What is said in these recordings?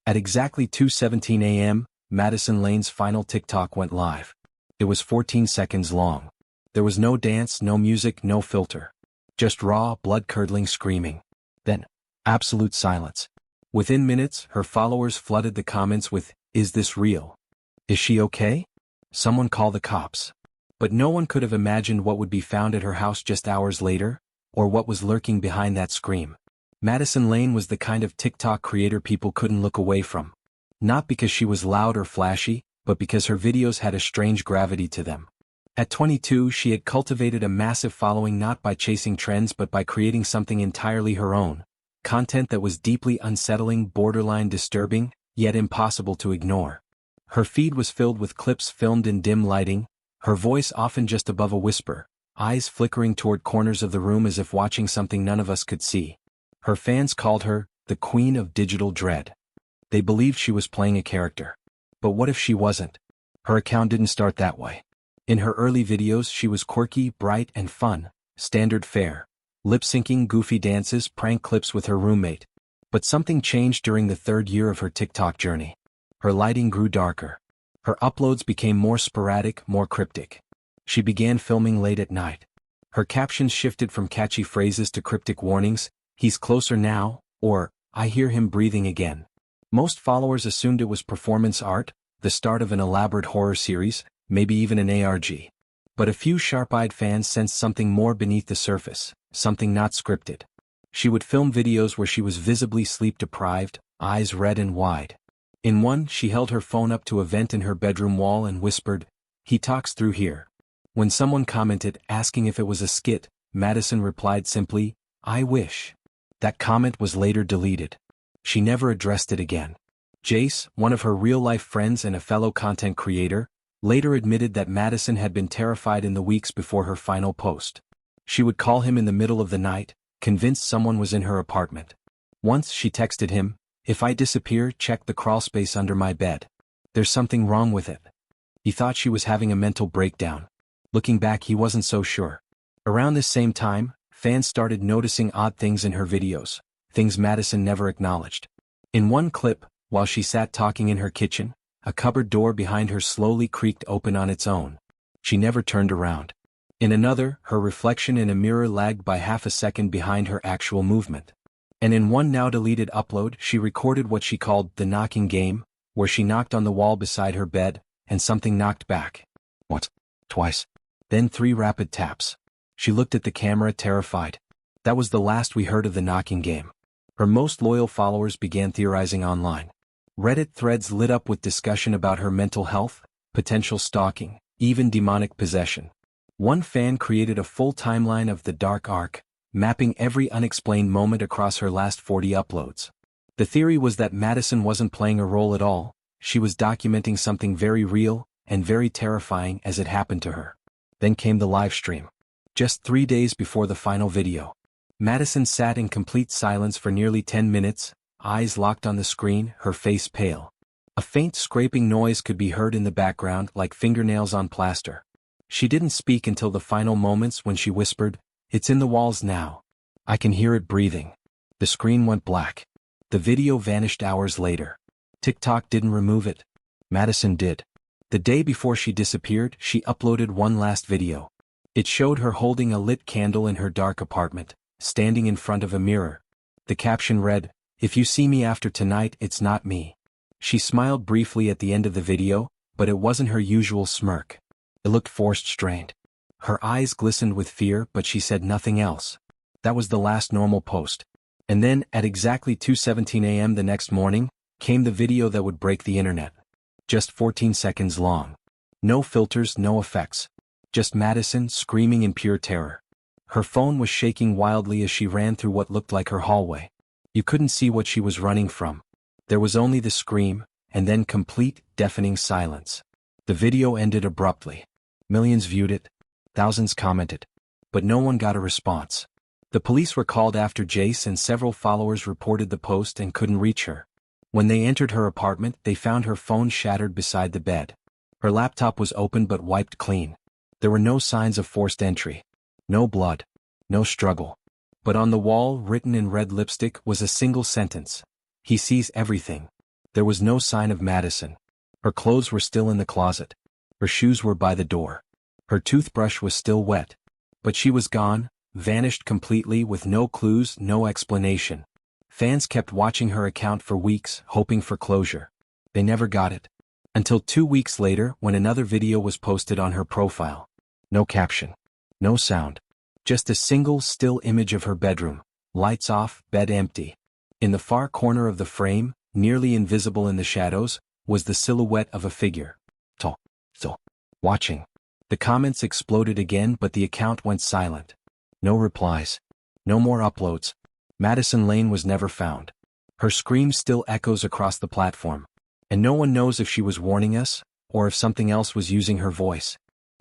At exactly 2:17 a.m., Madison Lane's final TikTok went live. It was 14 seconds long. There was no dance, no music, no filter. Just raw, blood-curdling screaming. Then, absolute silence. Within minutes, her followers flooded the comments with, "Is this real? Is she okay? Someone call the cops." But no one could have imagined what would be found at her house just hours later, or what was lurking behind that scream. Madison Lane was the kind of TikTok creator people couldn't look away from. Not because she was loud or flashy, but because her videos had a strange gravity to them. At 22, she had cultivated a massive following not by chasing trends but by creating something entirely her own. Content that was deeply unsettling, borderline disturbing, yet impossible to ignore. Her feed was filled with clips filmed in dim lighting, her voice often just above a whisper, eyes flickering toward corners of the room as if watching something none of us could see. Her fans called her the Queen of Digital Dread. They believed she was playing a character. But what if she wasn't? Her account didn't start that way. In her early videos she was quirky, bright, and fun, standard fare. Lip-syncing, goofy dances, prank clips with her roommate. But something changed during the third year of her TikTok journey. Her lighting grew darker. Her uploads became more sporadic, more cryptic. She began filming late at night. Her captions shifted from catchy phrases to cryptic warnings, "He's closer now," or, "I hear him breathing again." Most followers assumed it was performance art, the start of an elaborate horror series, maybe even an ARG. But a few sharp-eyed fans sensed something more beneath the surface, something not scripted. She would film videos where she was visibly sleep-deprived, eyes red and wide. In one, she held her phone up to a vent in her bedroom wall and whispered, "He talks through here." When someone commented, asking if it was a skit, Madison replied simply, "I wish." That comment was later deleted. She never addressed it again. Jace, one of her real-life friends and a fellow content creator, later admitted that Madison had been terrified in the weeks before her final post. She would call him in the middle of the night, convinced someone was in her apartment. Once she texted him, "If I disappear, check the crawlspace under my bed. There's something wrong with it." He thought she was having a mental breakdown. Looking back, he wasn't so sure. Around this same time, fans started noticing odd things in her videos, things Madison never acknowledged. In one clip, while she sat talking in her kitchen, a cupboard door behind her slowly creaked open on its own. She never turned around. In another, her reflection in a mirror lagged by half a second behind her actual movement. And in one now-deleted upload, she recorded what she called the knocking game, where she knocked on the wall beside her bed, and something knocked back. What? Twice. Then 3 rapid taps. She looked at the camera terrified. That was the last we heard of the knocking game. Her most loyal followers began theorizing online. Reddit threads lit up with discussion about her mental health, potential stalking, even demonic possession. One fan created a full timeline of the dark arc, mapping every unexplained moment across her last 40 uploads. The theory was that Madison wasn't playing a role at all, she was documenting something very real and very terrifying as it happened to her. Then came the live stream. Just 3 days before the final video. Madison sat in complete silence for nearly 10 minutes, eyes locked on the screen, her face pale. A faint scraping noise could be heard in the background like fingernails on plaster. She didn't speak until the final moments when she whispered, "It's in the walls now. I can hear it breathing." The screen went black. The video vanished hours later. TikTok didn't remove it. Madison did. The day before she disappeared, she uploaded one last video. It showed her holding a lit candle in her dark apartment, standing in front of a mirror. The caption read, "If you see me after tonight, it's not me." She smiled briefly at the end of the video, but it wasn't her usual smirk. It looked forced, strained. Her eyes glistened with fear, but she said nothing else. That was the last normal post. And then, at exactly 2:17 a.m. the next morning, came the video that would break the internet. Just 14 seconds long. No filters, no effects. Just Madison screaming in pure terror. Her phone was shaking wildly as she ran through what looked like her hallway. You couldn't see what she was running from. There was only the scream, and then complete, deafening silence. The video ended abruptly. Millions viewed it. Thousands commented. But no one got a response. The police were called after Jace and several followers reported the post and couldn't reach her. When they entered her apartment, they found her phone shattered beside the bed. Her laptop was open but wiped clean. There were no signs of forced entry. No blood. No struggle. But on the wall, written in red lipstick, was a single sentence. "He sees everything." There was no sign of Madison. Her clothes were still in the closet. Her shoes were by the door. Her toothbrush was still wet. But she was gone, vanished completely with no clues, no explanation. Fans kept watching her account for weeks, hoping for closure. They never got it. Until 2 weeks later, when another video was posted on her profile. No caption. No sound. Just a single still image of her bedroom. Lights off, bed empty. In the far corner of the frame, nearly invisible in the shadows, was the silhouette of a figure. Watching. The comments exploded again, but the account went silent. No replies. No more uploads. Madison Lane was never found. Her scream still echoes across the platform. And no one knows if she was warning us, or if something else was using her voice.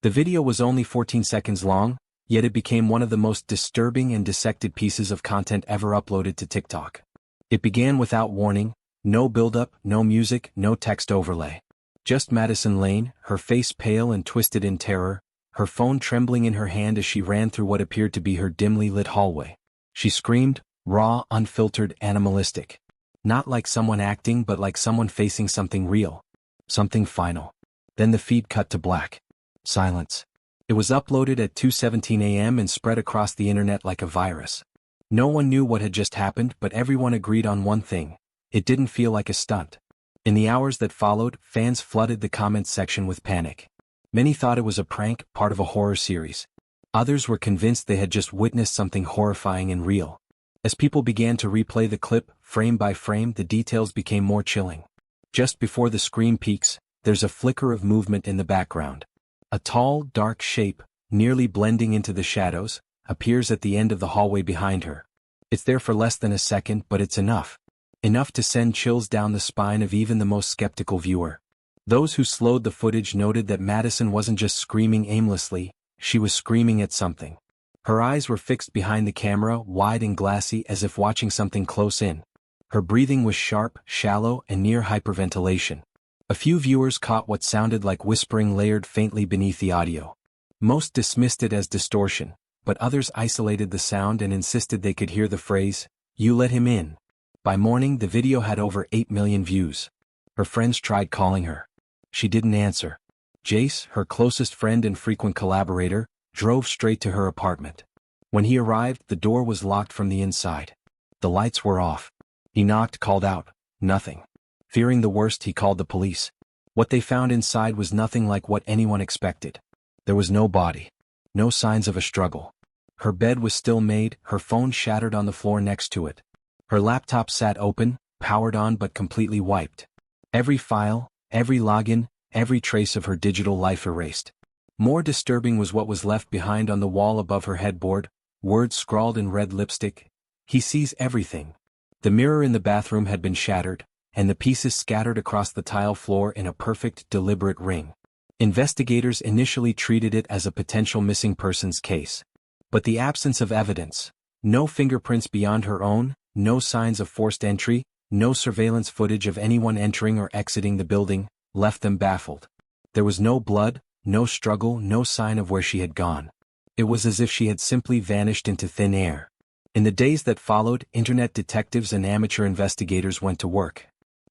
The video was only 14 seconds long, yet it became one of the most disturbing and dissected pieces of content ever uploaded to TikTok. It began without warning, no build-up, no music, no text overlay. Just Madison Lane, her face pale and twisted in terror, her phone trembling in her hand as she ran through what appeared to be her dimly lit hallway. She screamed, raw, unfiltered, animalistic. Not like someone acting, but like someone facing something real. Something final. Then the feed cut to black. Silence. It was uploaded at 2:17 a.m. and spread across the internet like a virus. No one knew what had just happened, but everyone agreed on one thing. It didn't feel like a stunt. In the hours that followed, fans flooded the comments section with panic. Many thought it was a prank, part of a horror series. Others were convinced they had just witnessed something horrifying and real. As people began to replay the clip, frame by frame, the details became more chilling. Just before the scream peaks, there's a flicker of movement in the background. A tall, dark shape, nearly blending into the shadows, appears at the end of the hallway behind her. It's there for less than a second, but it's enough. Enough to send chills down the spine of even the most skeptical viewer. Those who slowed the footage noted that Madison wasn't just screaming aimlessly, she was screaming at something. Her eyes were fixed behind the camera, wide and glassy as if watching something close in. Her breathing was sharp, shallow, and near hyperventilation. A few viewers caught what sounded like whispering layered faintly beneath the audio. Most dismissed it as distortion, but others isolated the sound and insisted they could hear the phrase, "You let him in." By morning, the video had over 8 million views. Her friends tried calling her. She didn't answer. Jace, her closest friend and frequent collaborator, drove straight to her apartment. When he arrived, the door was locked from the inside. The lights were off. He knocked, called out. Nothing. Fearing the worst, he called the police. What they found inside was nothing like what anyone expected. There was no body. No signs of a struggle. Her bed was still made, her phone shattered on the floor next to it. Her laptop sat open, powered on but completely wiped. Every file, every login, every trace of her digital life erased. More disturbing was what was left behind on the wall above her headboard, words scrawled in red lipstick. He sees everything. The mirror in the bathroom had been shattered, and the pieces scattered across the tile floor in a perfect, deliberate ring. Investigators initially treated it as a potential missing persons case. But the absence of evidence, no fingerprints beyond her own, no signs of forced entry, no surveillance footage of anyone entering or exiting the building, left them baffled. There was no blood, no struggle, no sign of where she had gone. It was as if she had simply vanished into thin air. In the days that followed, internet detectives and amateur investigators went to work.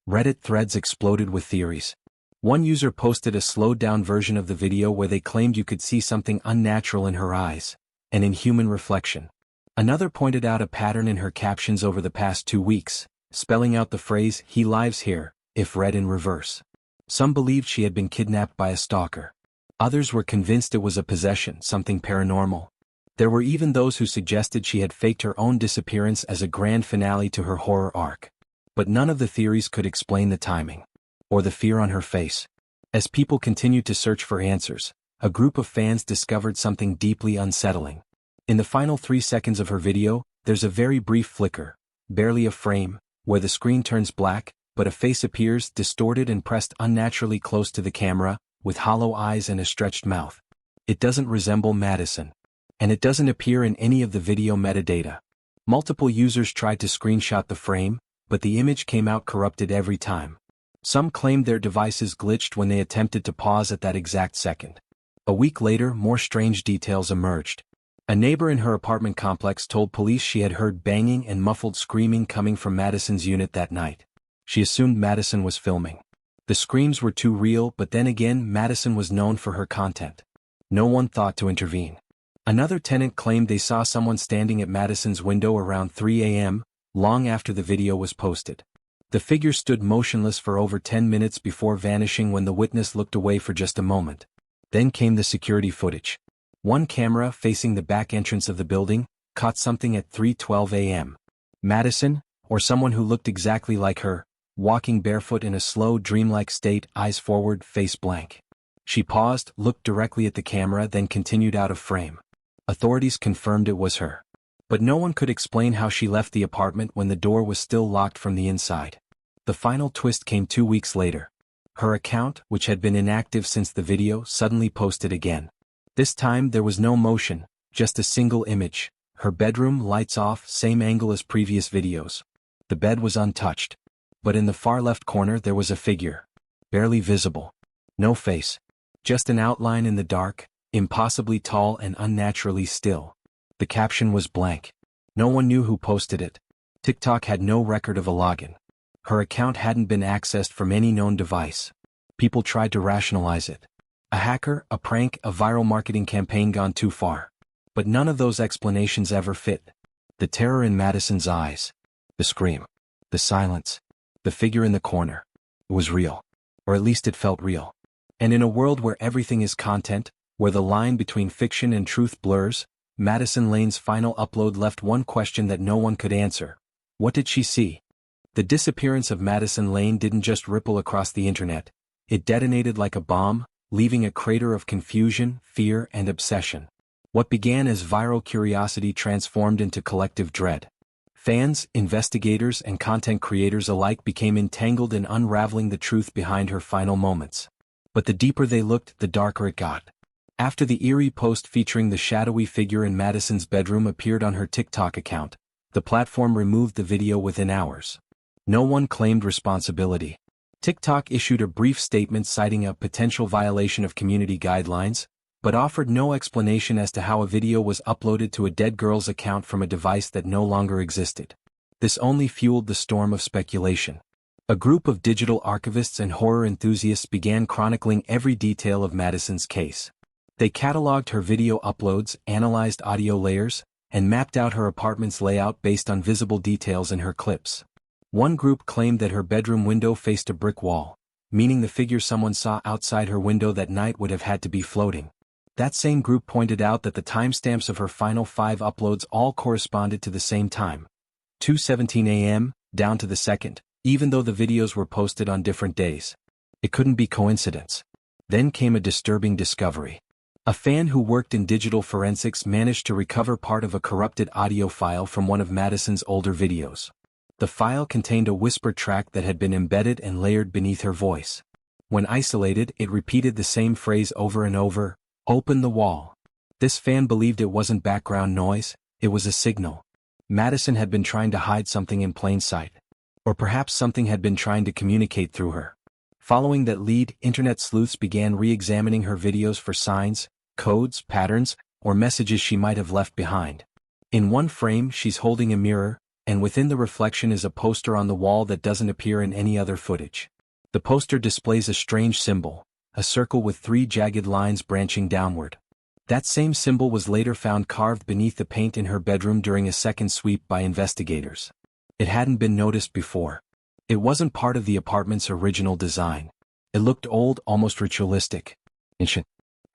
Reddit threads exploded with theories. One user posted a slowed-down version of the video where they claimed you could see something unnatural in her eyes, an inhuman reflection. Another pointed out a pattern in her captions over the past 2 weeks, spelling out the phrase, "He lives here," if read in reverse. Some believed she had been kidnapped by a stalker. Others were convinced it was a possession, something paranormal. There were even those who suggested she had faked her own disappearance as a grand finale to her horror arc. But none of the theories could explain the timing, or the fear on her face. As people continued to search for answers, a group of fans discovered something deeply unsettling. In the final 3 seconds of her video, there's a very brief flicker, barely a frame, where the screen turns black, but a face appears, distorted and pressed unnaturally close to the camera, with hollow eyes and a stretched mouth. It doesn't resemble Madison. And it doesn't appear in any of the video metadata. Multiple users tried to screenshot the frame, but the image came out corrupted every time. Some claimed their devices glitched when they attempted to pause at that exact second. A week later, more strange details emerged. A neighbor in her apartment complex told police she had heard banging and muffled screaming coming from Madison's unit that night. She assumed Madison was filming. The screams were too real, but then again Madison was known for her content. No one thought to intervene. Another tenant claimed they saw someone standing at Madison's window around 3 a.m., long after the video was posted. The figure stood motionless for over 10 minutes before vanishing when the witness looked away for just a moment. Then came the security footage. One camera facing the back entrance of the building caught something at 3:12 a.m. Madison, or someone who looked exactly like her, walking barefoot in a slow dreamlike state, eyes forward, face blank. She paused, looked directly at the camera, then continued out of frame. Authorities confirmed it was her. But no one could explain how she left the apartment when the door was still locked from the inside. The final twist came 2 weeks later. Her account, which had been inactive since the video, suddenly posted again. This time there was no motion, just a single image. Her bedroom, lights off, same angle as previous videos. The bed was untouched. But in the far left corner there was a figure. Barely visible. No face. Just an outline in the dark, impossibly tall and unnaturally still. The caption was blank. No one knew who posted it. TikTok had no record of a login. Her account hadn't been accessed from any known device. People tried to rationalize it. A hacker, a prank, a viral marketing campaign gone too far. But none of those explanations ever fit. The terror in Madison's eyes. The scream. The silence. The figure in the corner. It was real. Or at least it felt real. And in a world where everything is content, where the line between fiction and truth blurs, Madison Lane's final upload left one question that no one could answer. What did she see? The disappearance of Madison Lane didn't just ripple across the internet. It detonated like a bomb, leaving a crater of confusion, fear, and obsession. What began as viral curiosity transformed into collective dread. Fans, investigators, and content creators alike became entangled in unraveling the truth behind her final moments. But the deeper they looked, the darker it got. After the eerie post featuring the shadowy figure in Madison's bedroom appeared on her TikTok account, the platform removed the video within hours. No one claimed responsibility. TikTok issued a brief statement citing a potential violation of community guidelines, but offered no explanation as to how a video was uploaded to a dead girl's account from a device that no longer existed. This only fueled the storm of speculation. A group of digital archivists and horror enthusiasts began chronicling every detail of Madison's case. They cataloged her video uploads, analyzed audio layers, and mapped out her apartment's layout based on visible details in her clips. One group claimed that her bedroom window faced a brick wall, meaning the figure someone saw outside her window that night would have had to be floating. That same group pointed out that the timestamps of her final 5 uploads all corresponded to the same time, 2:17 a.m., down to the second, even though the videos were posted on different days. It couldn't be coincidence. Then came a disturbing discovery. A fan who worked in digital forensics managed to recover part of a corrupted audio file from one of Madison's older videos. The file contained a whisper track that had been embedded and layered beneath her voice. When isolated, it repeated the same phrase over and over, "Open the wall." This fan believed it wasn't background noise, it was a signal. Madison had been trying to hide something in plain sight. Or perhaps something had been trying to communicate through her. Following that lead, internet sleuths began re-examining her videos for signs, codes, patterns, or messages she might have left behind. In one frame, she's holding a mirror, and within the reflection is a poster on the wall that doesn't appear in any other footage. The poster displays a strange symbol, a circle with 3 jagged lines branching downward. That same symbol was later found carved beneath the paint in her bedroom during a second sweep by investigators. It hadn't been noticed before. It wasn't part of the apartment's original design. It looked old, almost ritualistic. Ancient.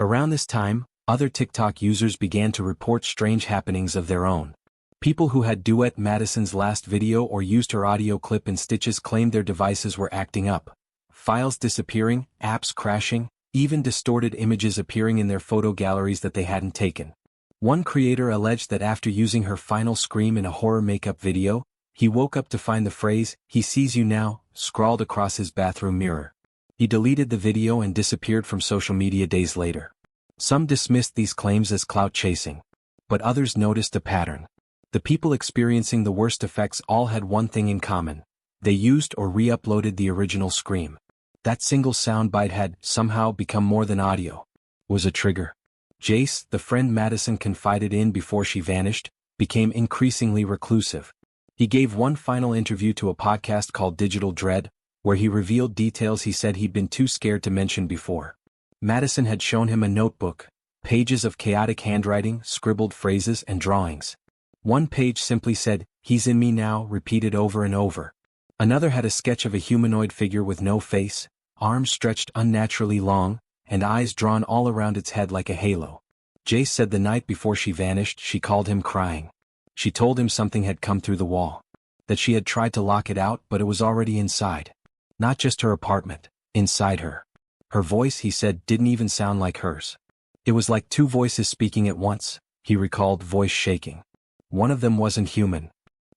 Around this time, other TikTok users began to report strange happenings of their own. People who had duet Madison's last video or used her audio clip in stitches claimed their devices were acting up. Files disappearing, apps crashing, even distorted images appearing in their photo galleries that they hadn't taken. One creator alleged that after using her final scream in a horror makeup video, he woke up to find the phrase, "He sees you now," scrawled across his bathroom mirror. He deleted the video and disappeared from social media days later. Some dismissed these claims as clout chasing. But others noticed a pattern. The people experiencing the worst effects all had one thing in common. They used or re-uploaded the original scream. That single soundbite had, somehow, become more than audio. It was a trigger. Jace, the friend Madison confided in before she vanished, became increasingly reclusive. He gave one final interview to a podcast called Digital Dread, where he revealed details he said he'd been too scared to mention before. Madison had shown him a notebook, pages of chaotic handwriting, scribbled phrases and drawings. One page simply said, "He's in me now," repeated over and over. Another had a sketch of a humanoid figure with no face, arms stretched unnaturally long, and eyes drawn all around its head like a halo. Jace said the night before she vanished, she called him crying. She told him something had come through the wall. That she had tried to lock it out, but it was already inside. Not just her apartment, inside her. Her voice, he said, didn't even sound like hers. It was like two voices speaking at once, he recalled, voice shaking. One of them wasn't human.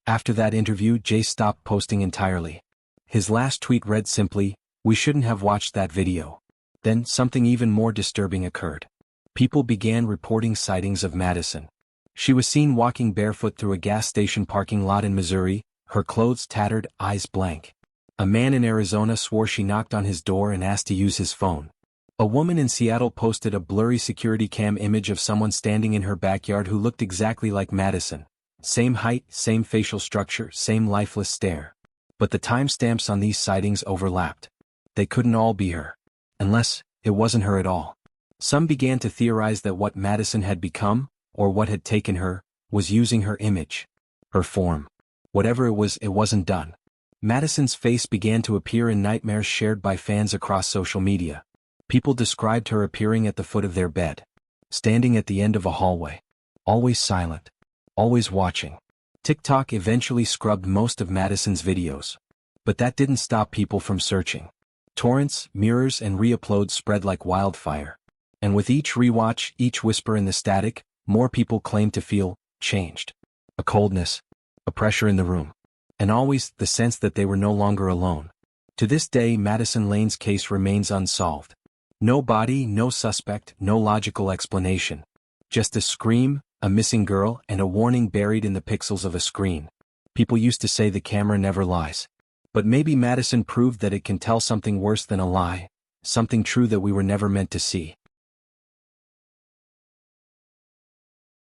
After that interview, Jace stopped posting entirely. His last tweet read simply, "We shouldn't have watched that video." Then, something even more disturbing occurred. People began reporting sightings of Madison. She was seen walking barefoot through a gas station parking lot in Missouri, her clothes tattered, eyes blank. A man in Arizona swore she knocked on his door and asked to use his phone. A woman in Seattle posted a blurry security cam image of someone standing in her backyard who looked exactly like Madison. Same height, same facial structure, same lifeless stare. But the timestamps on these sightings overlapped. They couldn't all be her. Unless, it wasn't her at all. Some began to theorize that what Madison had become, or what had taken her, was using her image. Her form. Whatever it wasn't done. Madison's face began to appear in nightmares shared by fans across social media. People described her appearing at the foot of their bed. Standing at the end of a hallway. Always silent. Always watching. TikTok eventually scrubbed most of Madison's videos. But that didn't stop people from searching. Torrents, mirrors and re-uploads spread like wildfire. And with each rewatch, each whisper in the static, more people claimed to feel changed. A coldness. A pressure in the room. And always, the sense that they were no longer alone. To this day, Madison Lane's case remains unsolved. No body, no suspect, no logical explanation. Just a scream, a missing girl, and a warning buried in the pixels of a screen. People used to say the camera never lies. But maybe Madison proved that it can tell something worse than a lie, something true that we were never meant to see.